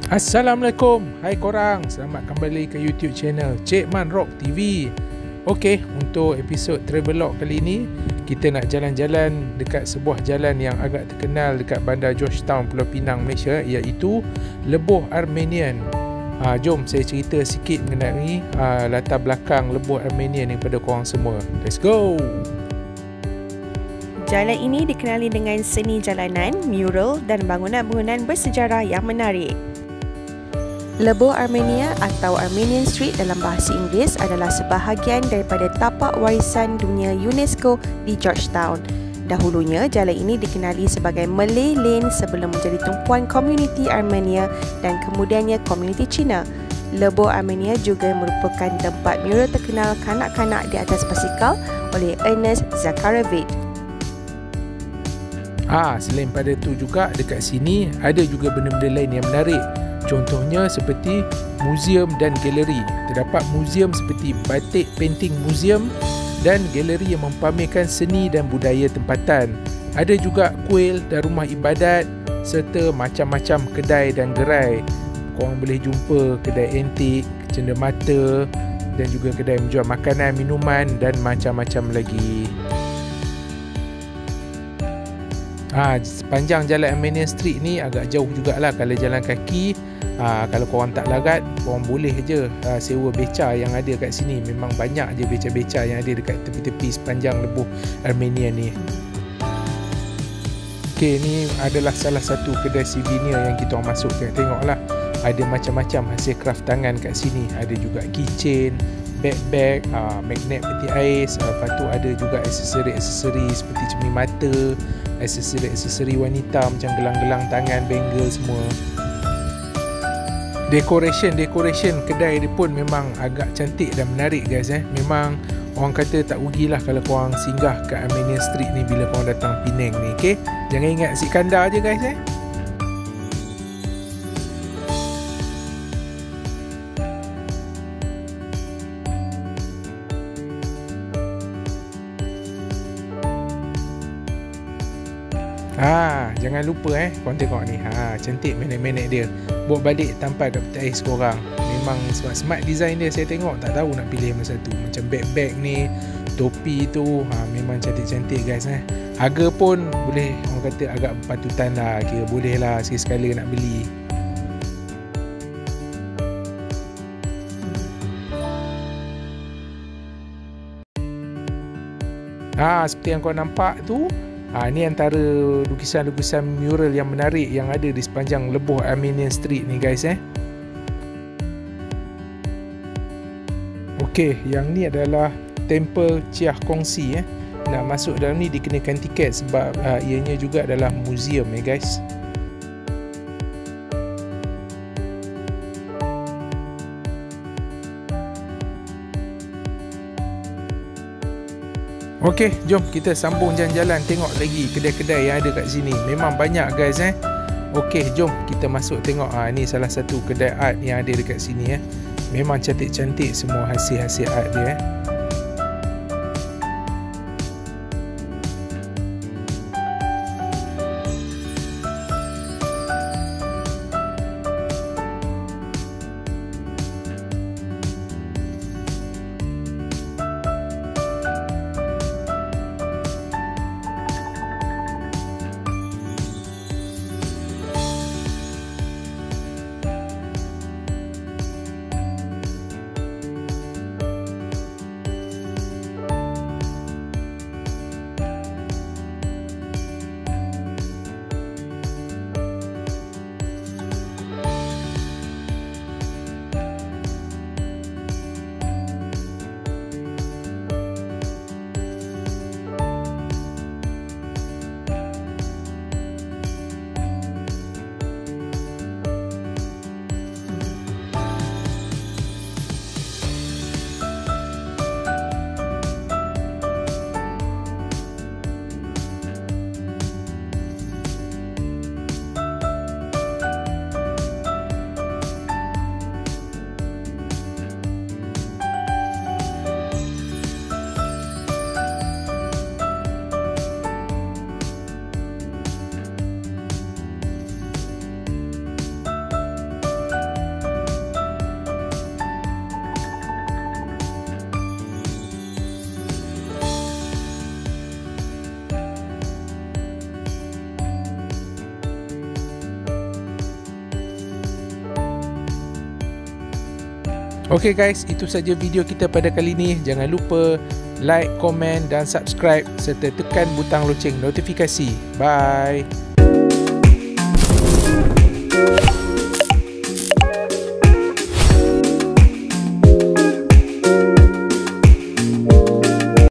Assalamualaikum, hai korang, selamat kembali ke YouTube channel Cik Man Rock TV. Okey, untuk episod travelog kali ini, kita nak jalan-jalan dekat sebuah jalan yang agak terkenal dekat bandar Georgetown, Pulau Pinang, Malaysia, iaitu Lebuh Armenian. Jom saya cerita sikit mengenai latar belakang Lebuh Armenian daripada korang semua. Let's go! Jalan ini dikenali dengan seni jalanan, mural dan bangunan-bangunan bersejarah yang menarik. Lebuh Armenia atau Armenian Street dalam bahasa Inggeris adalah sebahagian daripada tapak warisan dunia UNESCO di Georgetown. Dahulunya, jalan ini dikenali sebagai Malay Lane sebelum menjadi tumpuan komuniti Armenia dan kemudiannya komuniti Cina. Lebuh Armenia juga merupakan tempat mural terkenal kanak-kanak di atas basikal oleh Ernest Zakharevich. Selain pada tu juga, dekat sini ada juga benda-benda lain yang menarik. Contohnya seperti muzium dan galeri. Terdapat muzium seperti batik painting muzium dan galeri yang mempamerkan seni dan budaya tempatan. Ada juga kuil dan rumah ibadat serta macam-macam kedai dan gerai. Korang boleh jumpa kedai antik, cenderamata dan juga kedai menjual makanan, minuman dan macam-macam lagi. Sepanjang jalan Armenian Street ni agak jauh jugalah kalau jalan kaki. Kalau korang tak larat, korang boleh je sewa beca yang ada kat sini. Memang banyak je beca-beca yang ada dekat tepi-tepi sepanjang Lebuh Armenia ni. Okey, ni adalah salah satu kedai souvenir yang kita orang masuk. Tengoklah, ada macam-macam hasil craft tangan kat sini. Ada juga keychain, bag, magnet peti ais. Lepas tu ada juga aksesori-aksesori seperti cermin mata, aksesori-aksesori wanita macam gelang-gelang tangan, bangle semua. Decoration kedai dia pun memang agak cantik dan menarik guys. Memang orang kata tak rugilah kalau korang singgah kat Armenian Street ni bila korang datang Penang ni. Okay? Jangan ingat si Kandar je guys. Jangan lupa korang tengok ni. Cantik magnet-magnet dia. Bawa balik tampal kat peti ais korang. Memang smart design dia. Saya tengok tak tahu nak pilih mana satu. Macam bag ni, topi tu, memang cantik-cantik guys. Harga pun boleh orang kata agak berpatutan lah. Kira boleh lah sekali-sekala nak beli. Seperti yang kau nampak tu, ni antara lukisan-lukisan mural yang menarik yang ada di sepanjang Lebuh Armenian Street ni guys. Okey, yang ni adalah Temple Chiah Kongsi. Nak masuk dalam ni dikenakan tiket sebab ianya juga adalah muzium guys. Okey, jom kita sambung jalan-jalan, tengok lagi kedai-kedai yang ada kat sini. Memang banyak guys. Okey, jom kita masuk tengok. Ni salah satu kedai art yang ada dekat sini. Memang cantik-cantik semua hasil-hasil art dia. Okey guys, itu saja video kita pada kali ini. Jangan lupa like, komen dan subscribe serta tekan butang loceng notifikasi. Bye.